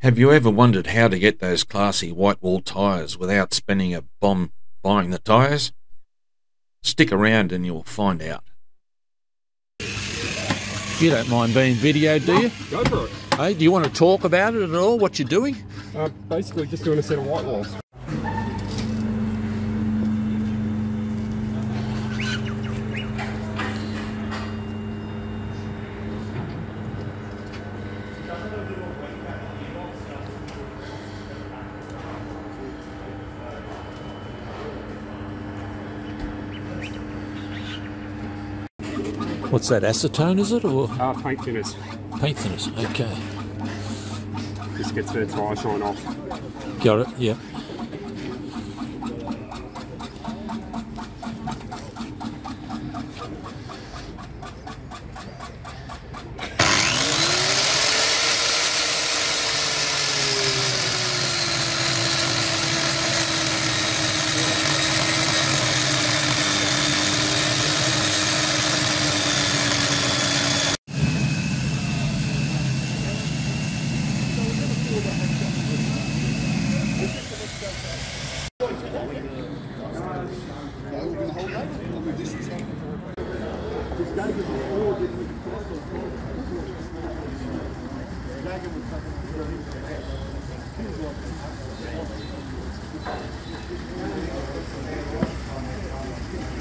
Have you ever wondered how to get those classy whitewall tyres without spending a bomb buying the tyres? Stick around and you'll find out. You don't mind being videoed, do you? Go for it. Hey, do you want to talk about it at all, what you're doing? Basically just doing a set of white walls. What's that, acetone is it, or? Paint thinners. Paint thinners, okay. Just gets the tyre shine off. Got it, yep.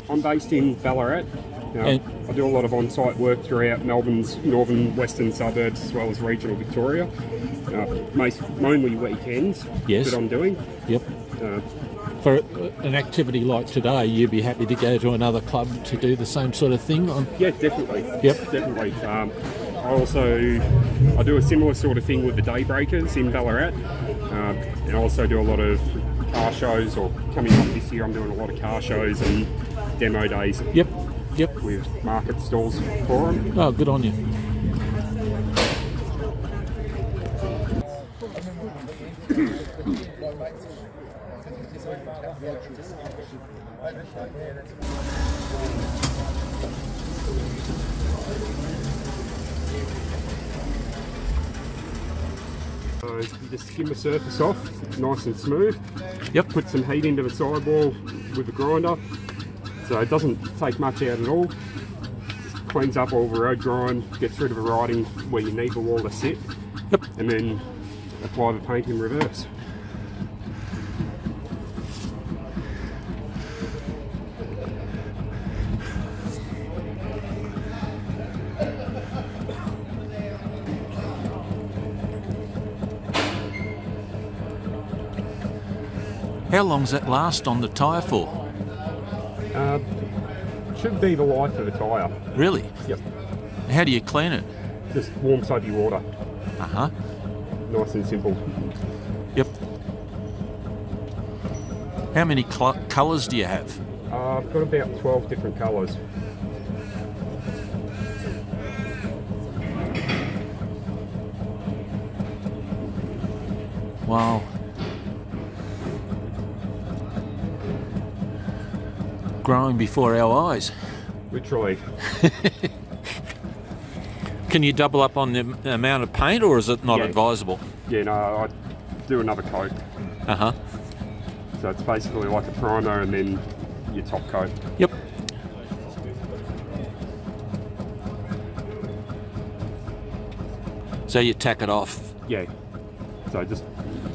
I'm based in Ballarat. I do a lot of on-site work throughout Melbourne's northern western suburbs as well as regional Victoria. Mainly weekends that I'm doing. Yep. For an activity like today, you'd be happy to go to another club to do the same sort of thing? Yeah, definitely. Yep. Definitely. I do a similar sort of thing with the Daybreakers in Ballarat. And I also do a lot of car shows, or coming up this year I'm doing a lot of car shows and demo days. Yep. With market stalls for them. Oh, good on you. So you just skim the surface off, nice and smooth. Yep. Put some heat into the sidewall with the grinder. So it doesn't take much out at all. Just cleans up all the road grime, gets rid of the writing where you need the wall to sit. Yep. And then apply the paint in reverse. How long does that last on the tyre for? Should be the life of the tyre. Really? Yep. How do you clean it? Just warm soapy water. Uh-huh. Nice and simple. Yep. How many colours do you have? I've got about 12 different colours. Wow. Growing before our eyes. Literally. Can you double up on the amount of paint, or is it not advisable? Yeah, no, I do another coat. Uh-huh. So it's basically like a primer and then your top coat. Yep. So you tack it off? Yeah. So just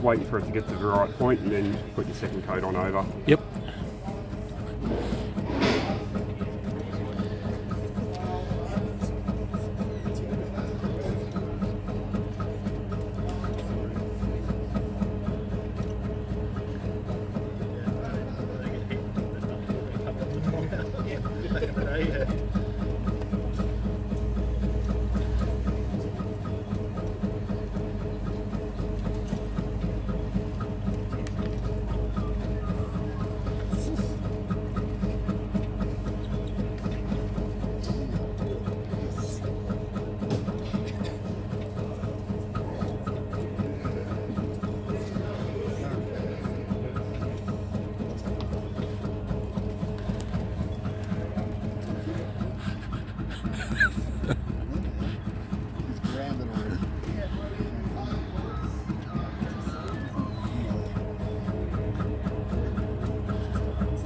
waiting for it to get to the right point and then put your second coat on over. Yep.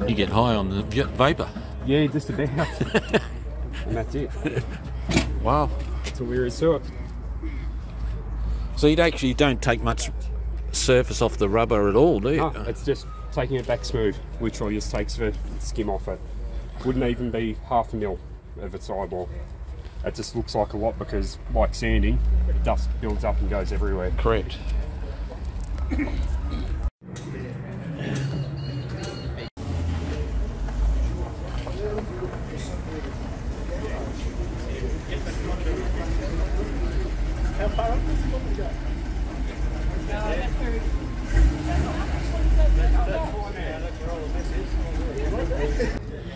You get high on the vapour. Yeah, just about. And that's it. Wow. That's all there is to it. So you actually don't take much surface off the rubber at all, do you? No, it's just taking it back smooth. Literally just takes the skim off it. Wouldn't even be half a mil of a sidewall. It just looks like a lot because, like sanding, dust builds up and goes everywhere. Correct.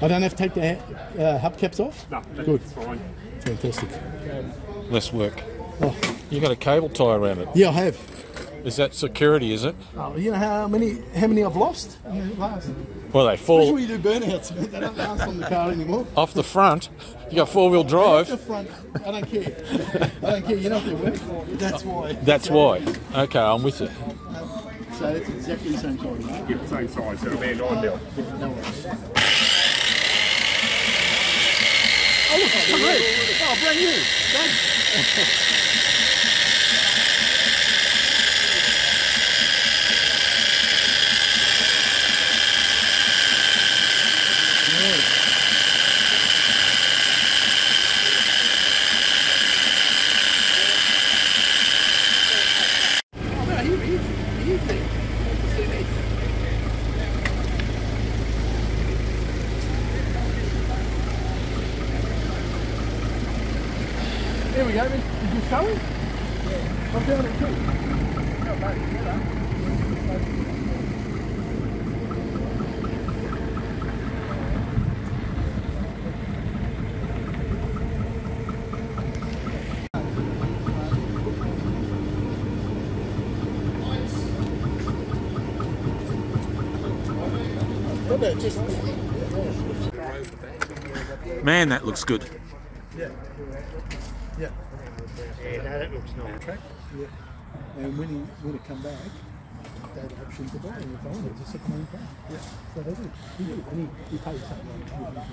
I don't have to take the hubcaps off? No, Good. It's fine. Fantastic. Less work. Oh. You got a cable tie around it. Yeah, I have. Is that security, is it? You know how many I've lost? Last. Well, they fall Especially when you do burnouts. They don't last on the car anymore. off the front. You got four-wheel drive. The front, I don't care. I don't care. You know what they work? That's why. That's why. Okay, I'm with you. So it's exactly the same size. Yeah, same size, so it'll be a 9 mil. No worries. Oh, look, it's red. Oh, brand new. Done. There we go. Did you show him? Yeah. I'm down it too. Man, that looks good. Yeah. Yeah. Yeah, no, that looks nice. Track. Yeah. And when he come back, they had the option to buy it if they wanted. It's a second-hand car. Yeah. So they did. He did. And he paid something like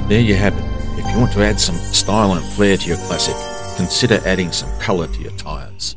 There you have it. If you want to add some style and flair to your classic, consider adding some colour to your tyres.